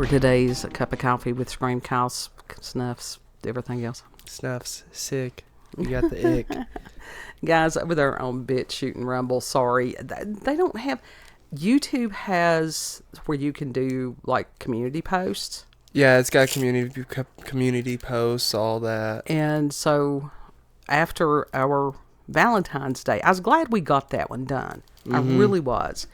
for today's cup of coffee with Scream, Kyle snuffs, everything else. Snuffs, sick. You got the ick. Guys over there on BitChute and Rumble, sorry. They don't have... YouTube has where you can do, like, community posts. Yeah, it's got community posts, all that. And so, after our Valentine's Day, I was glad we got that one done. I really was.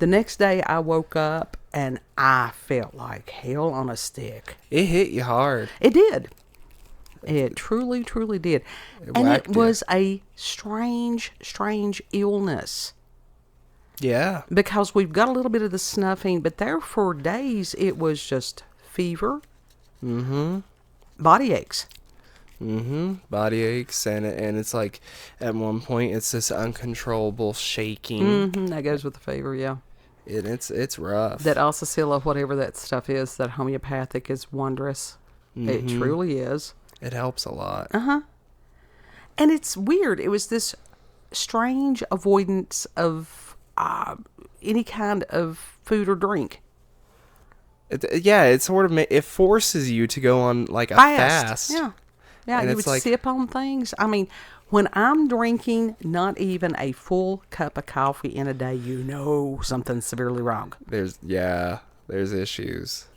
The next day, I woke up, and I felt like hell on a stick. It hit you hard. It did. It truly, truly did. And it was a strange illness. Yeah. Because we've got a little bit of the snuffing, but there for days it was just fever. Body aches. Body aches, and it's like at one point it's this uncontrollable shaking. That goes with the fever, yeah. It's rough. That Alsacilla, whatever that stuff is, that homeopathic is wondrous. It truly is. It helps a lot. And it's weird. It was this strange avoidance of any kind of food or drink. It sort of it forces you to go on like a fast. Yeah, and you would sip on things. I mean, when I'm drinking not even a full cup of coffee in a day, you know something's severely wrong. There's issues.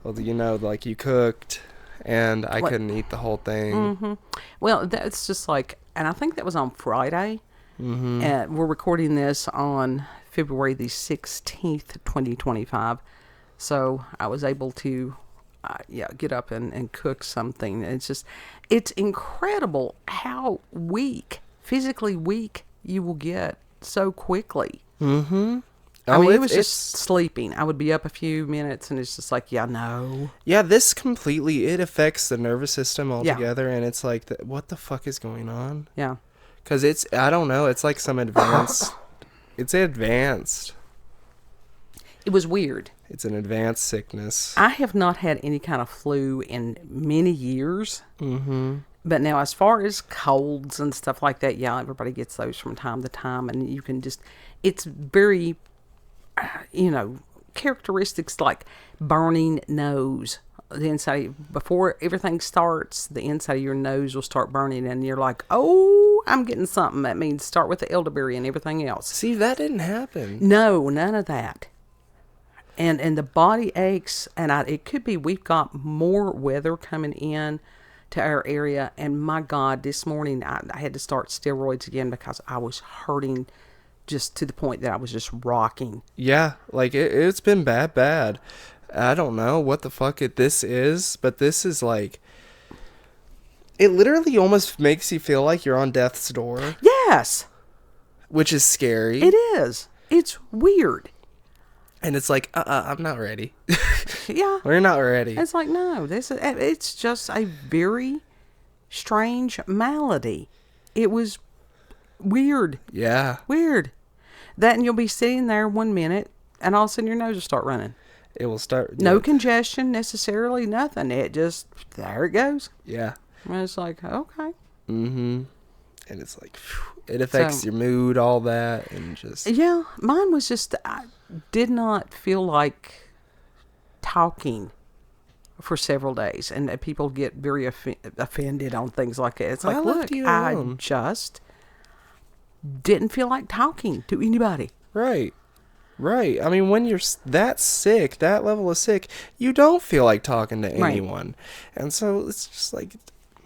Well, like you cooked, and I couldn't eat the whole thing. Well, that's just like, and I think that was on Friday. We're recording this on February the 16th, 2025. So I was able to, get up and cook something. It's incredible how physically weak you will get so quickly. I mean, it was just sleeping. I would be up a few minutes, and it's just like, no. Yeah, this completely, it affects the nervous system altogether, and it's like, what the fuck is going on? Yeah. Because I don't know, it's like some advanced, it's advanced. It was weird. It's an advanced sickness. I have not had any kind of flu in many years. But now, as far as colds and stuff like that, yeah, everybody gets those from time to time, and you can just, it's very, characteristics like burning nose. The inside, before everything starts, the inside of your nose will start burning, and you're like, oh, I'm getting something. That means start with the elderberry and everything else. See, that didn't happen. No, none of that. And the body aches, and it could be we've got more weather coming in to our area, and my God, this morning I had to start steroids again because I was hurting just to the point that I was just rocking. Yeah, like it's been bad. I don't know what the fuck this is, but this is like, it literally almost makes you feel like you're on death's door. Yes. Which is scary. It is. It's weird. And it's like, I'm not ready. Yeah. We're not ready. It's like, no, it's just a very strange malady. It was weird. Yeah. Weird. That, and you'll be sitting there 1 minute, and all of a sudden your nose will start running. It will start. No congestion necessarily, nothing. It just, there it goes. Yeah. And it's like, okay. And it's like, it affects your mood, all that, and just. Yeah, mine was just, I did not feel like talking for several days. And people get very offended on things like that. It's like, look, I just didn't feel like talking to anybody. Right. I mean, when you're that sick, that level of sick, you don't feel like talking to anyone. And so it's just like,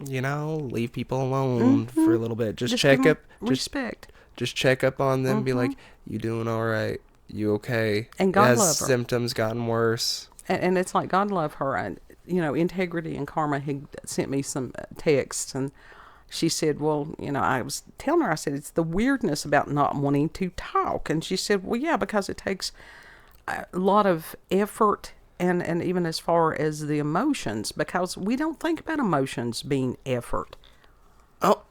leave people alone for a little bit. Just check up. Respect. Just check up on them. Be like, you doing all right? You okay? And God love her. Has symptoms gotten worse? And it's like, God love her. And, Integrity and Karma had sent me some texts, and she said, well, I was telling her, I said, it's the weirdness about not wanting to talk. And she said, well, yeah, because it takes a lot of effort and even as far as the emotions, because we don't think about emotions being effort. Oh,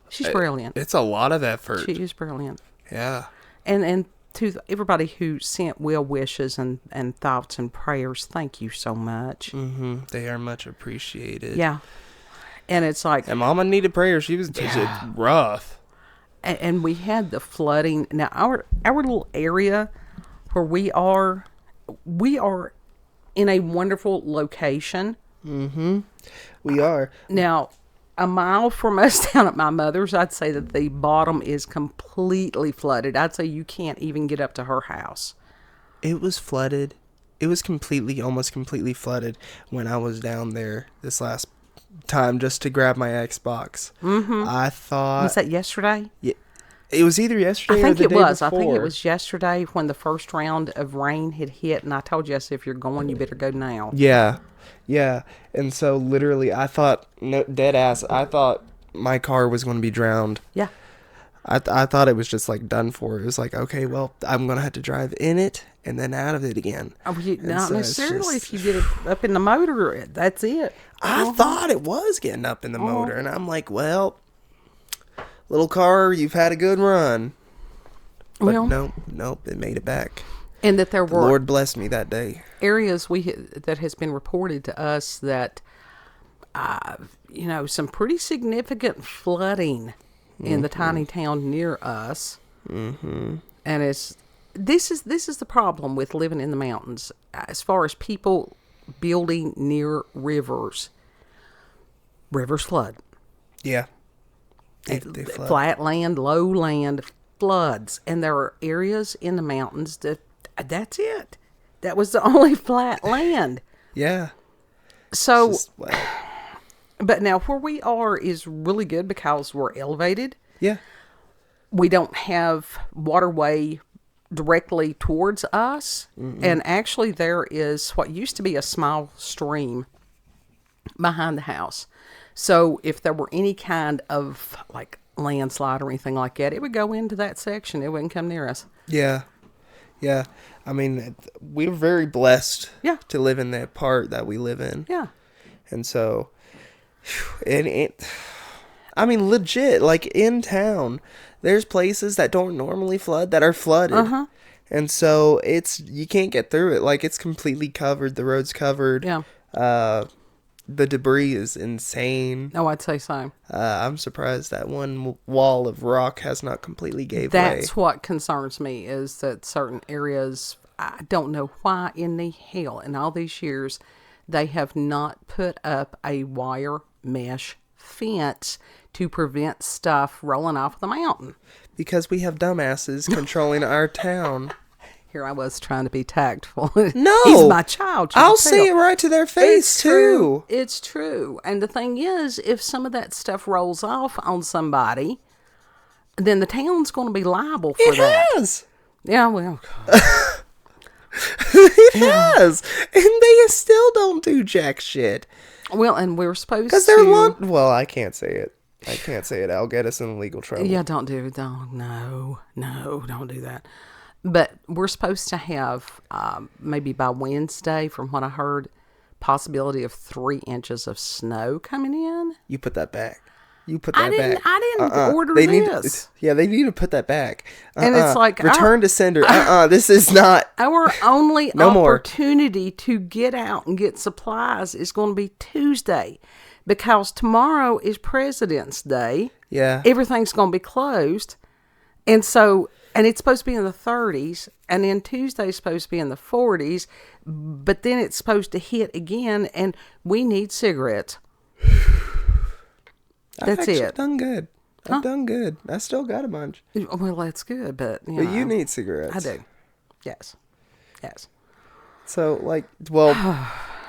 she's brilliant. It's a lot of effort. She is brilliant. Yeah. And to everybody who sent well wishes and thoughts and prayers, thank you so much. They are much appreciated. Yeah. And it's like... And Mama needed prayer. She was just rough. And we had the flooding. Now, our little area where we are in a wonderful location. Mm-hmm. We are. Now, a mile from us down at my mother's, I'd say that the bottom is completely flooded. I'd say you can't even get up to her house. It was flooded. It was almost completely flooded when I was down there this last time just to grab my Xbox. Mm-hmm. I thought... Was that yesterday? Yeah, it was either yesterday I or think the it day was. before. I think it was yesterday when the first round of rain had hit, and I told you, if you're going, you better go now. Yeah. Yeah. And so literally I thought, no, dead ass, I thought my car was going to be drowned. Yeah. I thought it was just like done for. It was like, okay, well, I'm going to have to drive in it and then out of it again. Not necessarily. If you get it up in the motor, that's it. I thought it was getting up in the motor. And I'm like, well, little car, you've had a good run. But nope, it made it back. And that there were... Lord blessed me that day. Areas that has been reported to us that, some pretty significant flooding in the tiny town near us. Mm-hmm. And this is the problem with living in the mountains as far as people building near rivers. Rivers flood. Yeah. They flood. Flat land, low land floods. And there are areas in the mountains that's it. That was the only flat land. Yeah. So, but now where we are is really good because we're elevated. Yeah. We don't have waterway directly towards us. Mm-mm. And actually there is what used to be a small stream behind the house. So if there were any kind of like landslide or anything like that, it would go into that section. It wouldn't come near us. Yeah. Yeah. I mean, we're very blessed to live in that part that we live in. Yeah. And so, I mean, legit, like in town, there's places that don't normally flood that are flooded. Uh-huh. And so you can't get through it. Like it's completely covered. The road's covered. Yeah. The debris is insane. Oh, I'd say so. I'm surprised that one wall of rock has not completely gave way. That's what concerns me is that certain areas, I don't know why in the hell in all these years they have not put up a wire mesh fence to prevent stuff rolling off the mountain. Because we have dumbasses controlling our town. Here I was trying to be tactful. No. He's my child. I'll say it right to their face, too. It's true. And the thing is, if some of that stuff rolls off on somebody, then the town's going to be liable for that. It has. Yeah, well. It has. And they still don't do jack shit. Well, and we're supposed to. Because they're well, I can't say it. I can't say it. I'll get us in legal trouble. Yeah, don't do it. No, don't do that. But we're supposed to have, maybe by Wednesday, from what I heard, possibility of 3 inches of snow coming in. You put that back. I didn't order this. They need to put that back. And it's like... Return to sender. This is not... Our only no opportunity to get out and get supplies is going to be Tuesday. Because tomorrow is President's Day. Yeah. Everything's going to be closed. And so... And it's supposed to be in the 30s, and then Tuesday's supposed to be in the 40s, but then it's supposed to hit again, and we need cigarettes. That's it. I've done good. I've done good. I still got a bunch. Well, that's good, but you need cigarettes. I do. Yes. So,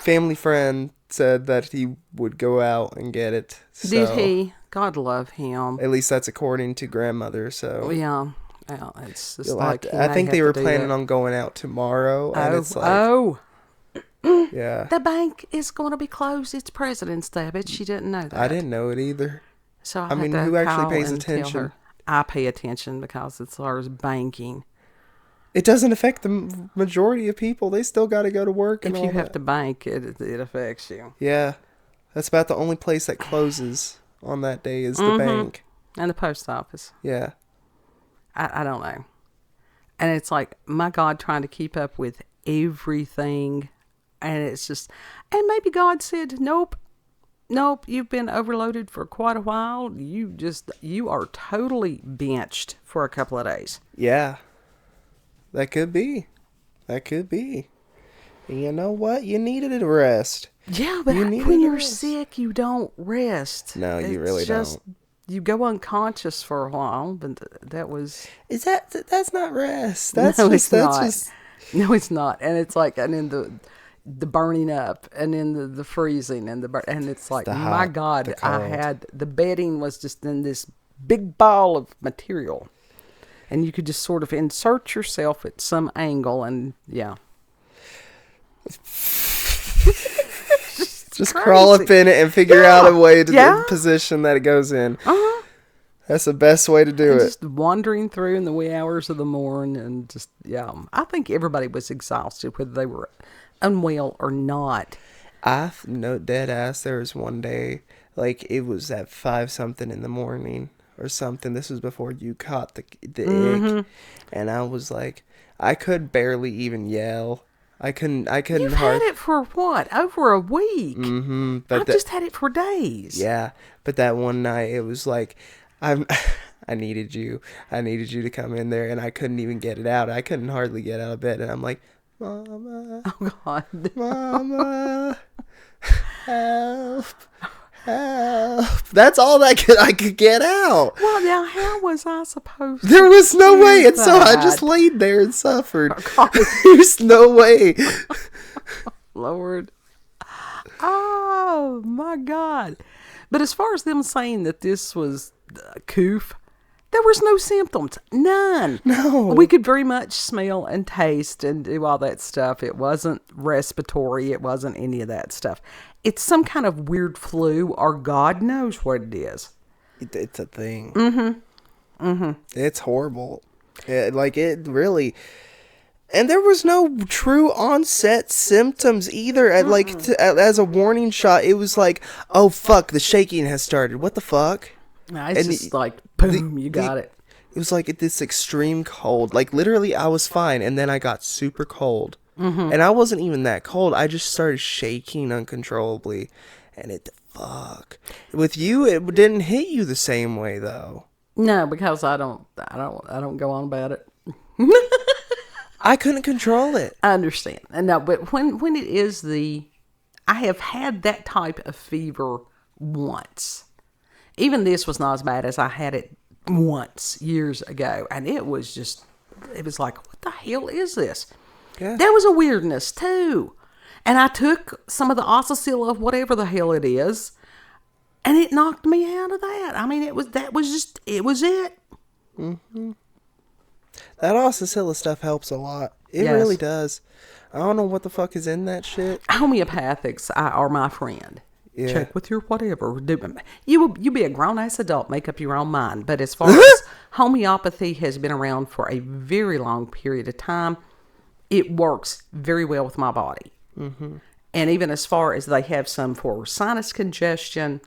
family friend said that he would go out and get it. So, did he? God love him. At least that's according to grandmother, so... Yeah. Well, it's just like I think they were planning on going out tomorrow, and it's like, yeah, the bank is going to be closed. It's President's Day. I bet she didn't know that. I didn't know it either. So I mean, who actually pays attention? I pay attention because it's ours banking. It doesn't affect the majority of people. They still got to go to work. And if you have to bank, it affects you. Yeah, that's about the only place that closes on that day is the bank and the post office. Yeah. I don't know. And it's like, my God, trying to keep up with everything. And it's just, and maybe God said, nope, you've been overloaded for quite a while. You are totally benched for a couple of days. Yeah. That could be. And you know what? You needed a rest. Yeah, but when you're sick, you don't rest. No, you really don't. You go unconscious for a while, but that was... That's not rest. No, it's not. No, it's not. And it's like, and then the burning up, and then the freezing, and it's like, my God, the bedding was just in this big ball of material. And you could just sort of insert yourself at some angle, and yeah. Just crawl up in it and figure out a way to the position that it goes in. Uh-huh. That's the best way to do it. Just wandering through in the wee hours of the morning, and just, I think everybody was exhausted, whether they were unwell or not. Dead ass, there was one day, like, it was at 5-something in the morning or something. This was before you caught the ick. And I was like, I could barely even yell. I couldn't. You've had it for what? Over a week. Mm-hmm. I've just had it for days. Yeah, but that one night it was like, I needed you. I needed you to come in there, and I couldn't even get it out. I couldn't hardly get out of bed, and I'm like, Mama. Oh God. Mama. Help. Help. That's all I could get out. Well, now how was I supposed to? There was no way, and so I just laid there and suffered. Oh, there's no way. Lord. Oh my God. But as far as them saying that this was coof, there was no symptoms. None. No. We could very much smell and taste and do all that stuff. It wasn't respiratory. It wasn't any of that stuff. It's some kind of weird flu, or God knows what it is. It's a thing. Mm-hmm. Mm-hmm. It's horrible. It really... And there was no true onset symptoms either. As a warning shot, it was like, oh, fuck, the shaking has started. What the fuck? No, it's just like, boom, you got it. It was like this extreme cold. Like, literally, I was fine, and then I got super cold. Mm-hmm. And I wasn't even that cold. I just started shaking uncontrollably. And fuck. With you, it didn't hit you the same way, though. No, because I don't go on about it. I couldn't control it. I understand. No, but when it is I have had that type of fever once. Even this was not as bad as I had it once years ago. And it was like, what the hell is this? Yeah. There was a weirdness too. And I took some of the Oscillocil of whatever the hell it is, and it knocked me out of that. I mean, it was it. Mm-hmm. That Oscillocil stuff helps a lot. It really does. I don't know what the fuck is in that shit. Homeopathics are my friend. Yeah. Check with your whatever. You be a grown-ass adult, make up your own mind. But as far as homeopathy has been around for a very long period of time, it works very well with my body. Mm-hmm. And even as far as they have some for sinus congestion,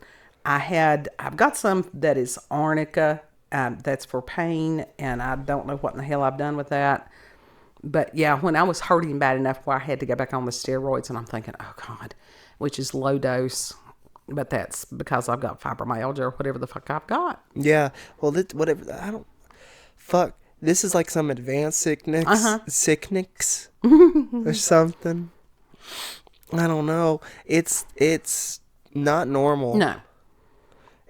I've got some that is arnica, that's for pain, and I don't know what in the hell I've done with that. But yeah, when I was hurting bad enough where I had to go back on the steroids, and I'm thinking, oh God, which is low dose, but that's because I've got fibromyalgia or whatever the fuck I've got. Yeah, well, this is like some advanced sickness or something. I don't know. It's not normal. No.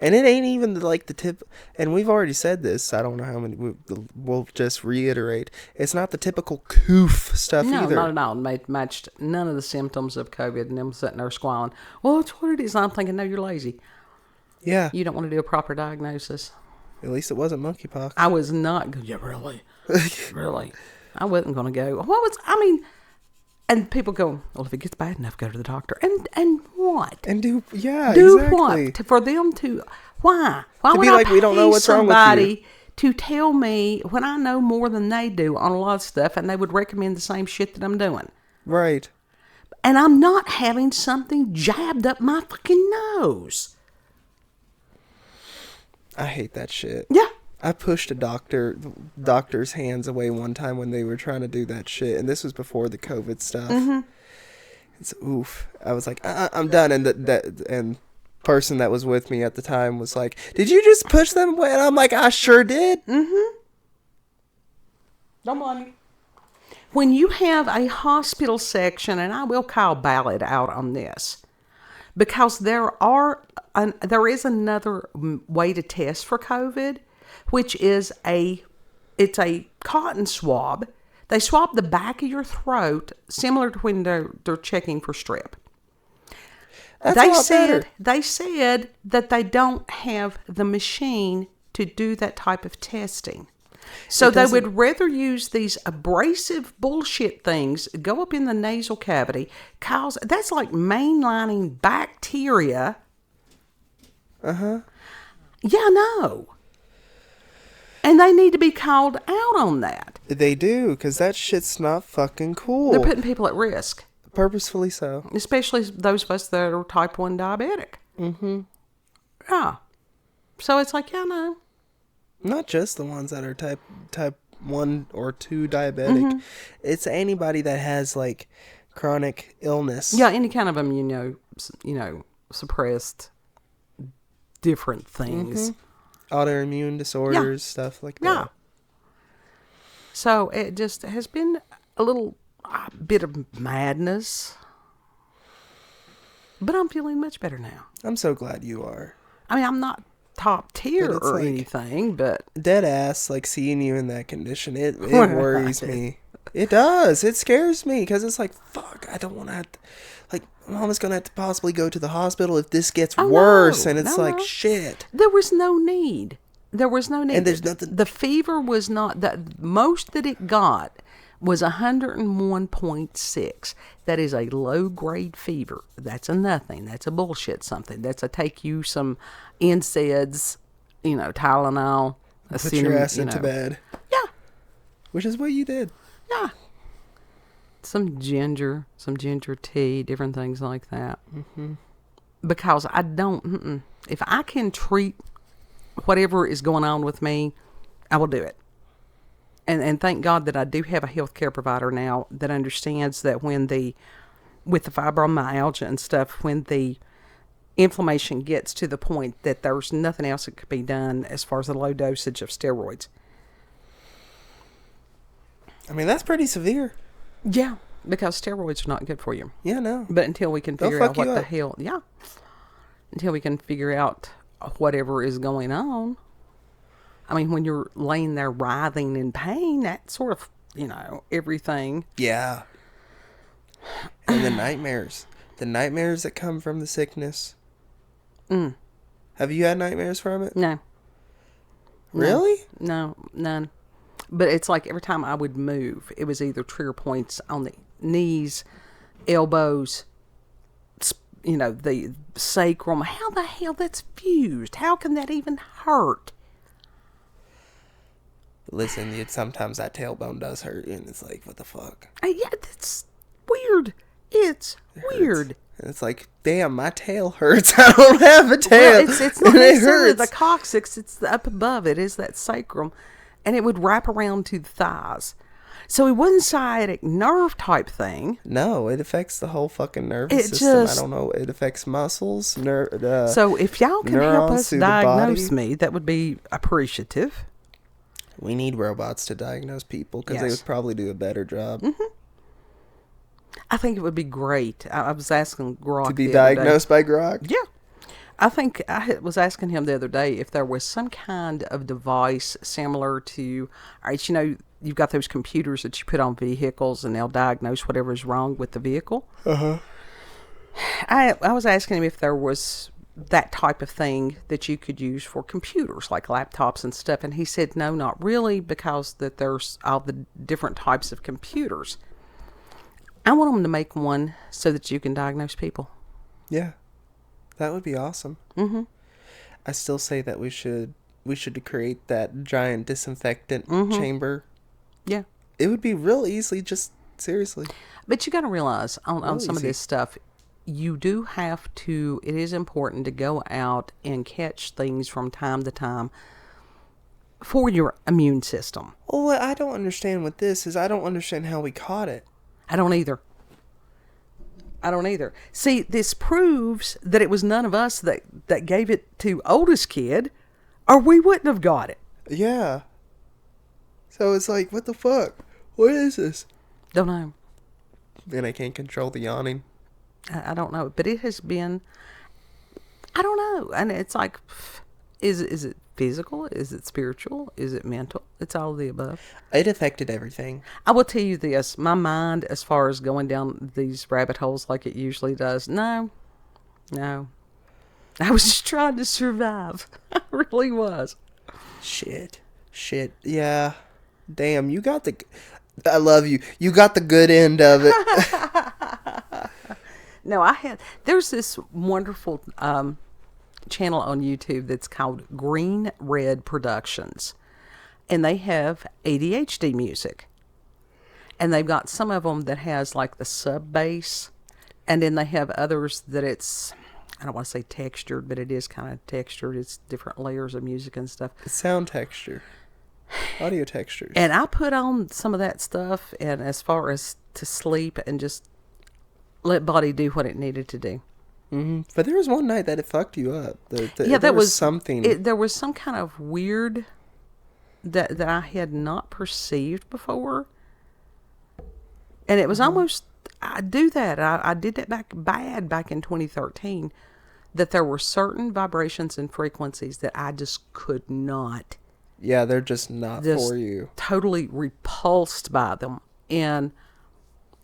And it ain't even like the tip. And we've already said this. I don't know how many. We'll just reiterate. It's not the typical coof stuff either. No, not at all. Matched none of the symptoms of COVID, and them sitting there squalling. Well, that's what it is. I'm thinking, no, you're lazy. Yeah. You don't want to do a proper diagnosis. At least it wasn't monkeypox. I was not. Yeah, really. Really. I wasn't going to go. And people go, well, if it gets bad enough, go to the doctor. And what? And do exactly. What? For them to, why? Why would I pay we don't know what's wrong with you? To tell me when I know more than they do on a lot of stuff, and they would recommend the same shit that I'm doing. Right. And I'm not having something jabbed up my fucking nose. I hate that shit. Yeah. I pushed a doctor's hands away one time when they were trying to do that shit, and this was before the COVID stuff. Mm-hmm. It's oof. I was like, I'm done, and and person that was with me at the time was like, "Did you just push them away?" And I'm like, "I sure did." Mm-hmm. Don't mind me. when you have a hospital section, and I will call Ballard out on this, because there is another way to test for COVID, which is it's a cotton swab. They swab the back of your throat, similar to when they're checking for strep. They said that they don't have the machine to do that type of testing. So they would rather use these abrasive bullshit things, go up in the nasal cavity, cause that's like mainlining bacteria. Yeah, no. And they need to be called out on that. They do, because that shit's not fucking cool. They're putting people at risk. Purposefully so. Especially those of us that are type 1 diabetic. Mm-hmm. Yeah. So it's like, yeah, no. Not just the ones that are type 1 or 2 diabetic. Mm-hmm. It's anybody that has, like, chronic illness. Yeah, any kind of suppressed different things. Mm-hmm. Autoimmune disorders, stuff like that. Yeah. So it just has been a little bit of madness. But I'm feeling much better now. I'm so glad you are. I mean, I'm not top tier or like anything, but... Dead ass, like, seeing you in that condition, it worries me. It does. It scares me, because it's like, fuck, I don't want to have to... Like, Mama's going to have to possibly go to the hospital if this gets worse, and it's like, shit. There was no need. And there's nothing... The fever was not... The most that it got was 101.6. That is a low-grade fever. That's a nothing. That's a bullshit something. That's a take you some NSAIDs, Tylenol. Put your ass into bed. Yeah. Which is what you did. Yeah. Some ginger tea, different things like that. Mm-hmm. Because I don't... If I can treat whatever is going on with me, I will do it. And thank God that I do have a healthcare provider now that understands that with the fibromyalgia and stuff, when the inflammation gets to the point that there's nothing else that could be done as far as the low dosage of steroids. I mean, that's pretty severe. Yeah, because steroids are not good for you. Yeah, no. But until we can figure out what the hell... Yeah. Until we can figure out whatever is going on. I mean, when you're laying there writhing in pain, that sort of, everything. Yeah. And the nightmares. The nightmares that come from the sickness. Have you had nightmares from it? No. Really? No, none. But it's like every time I would move, it was either trigger points on the knees, elbows, the sacrum. How the hell that's fused? How can that even hurt? Listen, sometimes that tailbone does hurt, and it's like, what the fuck? Yeah, that's weird. It's weird. And it's like, damn, my tail hurts. I don't have a tail. Well, it's not necessarily the coccyx. It's the up above. It is that sacrum. And it would wrap around to the thighs. So it wasn't sciatic nerve type thing. No, it affects the whole fucking nervous system. I don't know. It affects muscles. So if y'all can help us diagnose me, that would be appreciative. We need robots to diagnose people because they would probably do a better job. Mm-hmm. I think it would be great. I was asking Grok to be diagnosed by Grok? Yeah. I think I was asking him the other day if there was some kind of device similar to, all right, you've got those computers that you put on vehicles and they'll diagnose whatever is wrong with the vehicle. Uh-huh. I was asking him if there was that type of thing that you could use for computers, like laptops and stuff. And he said, no, not really, because that there's all the different types of computers. I want them to make one so that you can diagnose people. Yeah. That would be awesome. Mm-hmm. I still say that we should create that giant disinfectant chamber. Yeah. It would be real easily, just seriously. But you got to realize on some of this stuff, you do have to, it is important to go out and catch things from time to time for your immune system. Well, what I don't understand with this is I don't understand how we caught it. I don't either. See, this proves that it was none of us that gave it to oldest kid, or we wouldn't have got it. Yeah. So it's like, what the fuck? What is this? Don't know. And I can't control the yawning. I don't know. But it has been, I don't know. And it's like, is it physical? Is it spiritual? Is it mental? It's all of the above. It affected everything. I will tell you this. My mind, as far as going down these rabbit holes like it usually does, no. I was just trying to survive. I really was. Shit. Yeah. Damn, you got the... I love you. You got the good end of it. No, there's this wonderful channel on YouTube that's called Green Red Productions. And they have ADHD music. And they've got some of them that has like the sub bass. And then they have others that it's, I don't want to say textured, but it is kind of textured. It's different layers of music and stuff. It's sound texture. Audio textures. And I put on some of that stuff, and as far as to sleep and just let body do what it needed to do. Mm-hmm. But there was one night that it fucked you up. Yeah, that was something. There was some kind of weird that I had not perceived before. And it was almost, I do that. I did that back in 2013, that there were certain vibrations and frequencies that I just could not. Yeah, they're just not for you. Totally repulsed by them. And,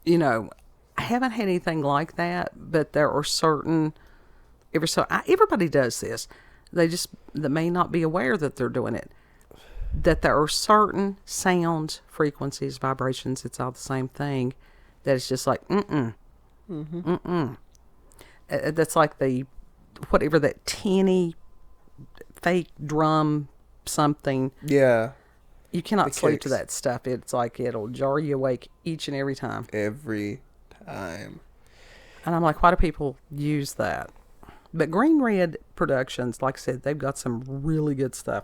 you know, I haven't had anything like that, but there are certain, everybody does this. They may not be aware that they're doing it. That there are certain sounds, frequencies, vibrations, it's all the same thing, that it's just like, that's like whatever that tinny fake drum something. Yeah. You cannot sleep to that stuff. It's like it'll jar you awake each and every time. Every time. And I'm like, why do people use that? But Green Red Productions, like I said, they've got some really good stuff.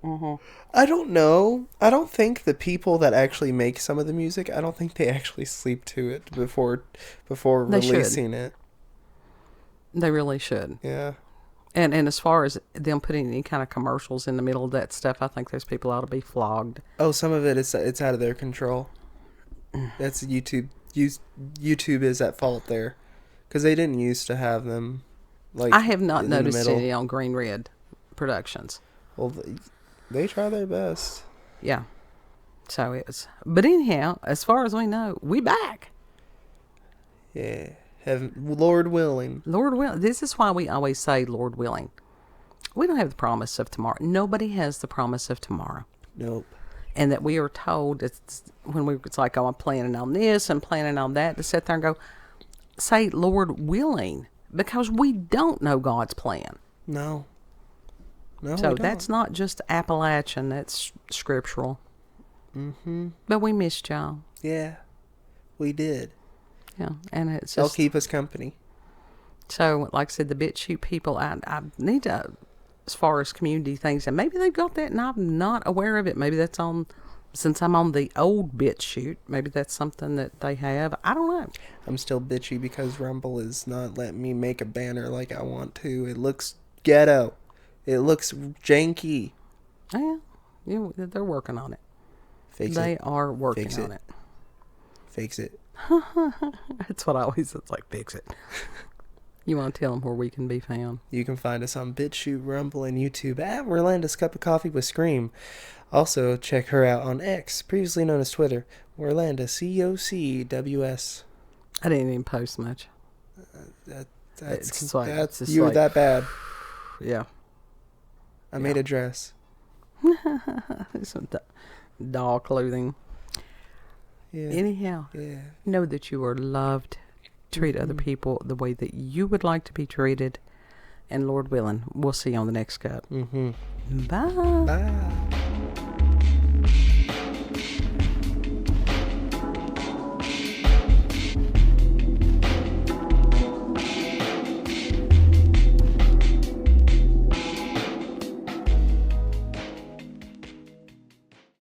Mm-hmm. I don't know. I don't think the people that actually make some of the music, I don't think they actually sleep to it before releasing it. They really should. Yeah. And as far as them putting any kind of commercials in the middle of that stuff, I think those people ought to be flogged. Oh, some of it's out of their control. That's YouTube. YouTube is at fault there, because they didn't used to have them. Like, I have not noticed any on Green Red Productions. Well, they try their best. Yeah. So it was. But anyhow, as far as we know, we back. Yeah. Lord willing. Lord willing. This is why we always say Lord willing. We don't have the promise of tomorrow. Nobody has the promise of tomorrow. Nope. And that we are told, it's like, oh, I'm planning on this and planning on that, to sit there and go, say Lord willing, because we don't know God's plan. No. So that's not just Appalachian, that's scriptural. Mm-hmm. But we missed y'all. Yeah, we did. Yeah, and it's just... They'll keep us company. So, like I said, the BitChute people, I need to, as far as community things, and maybe they've got that and I'm not aware of it. Maybe that's on, since I'm on the old BitChute, maybe that's something that they have. I don't know. I'm still bitchy because Rumble is not letting me make a banner like I want to. It looks ghetto. It looks janky. Yeah, they're working on it. They are working on it. Fix it. That's what I always, it's like, fix it. You want to tell them where we can be found? You can find us on BitChute, Rumble, and YouTube at Orlando's Cup of Coffee with Scream. Also, check her out on X, previously known as Twitter, Orlando, COCWS. I didn't even post much. You were that bad. Yeah. I made a dress. Some doll clothing. Yeah. Anyhow, know that you are loved. Treat other people the way that you would like to be treated. And Lord willing, we'll see you on the next cup. Mm-hmm. Bye. Bye.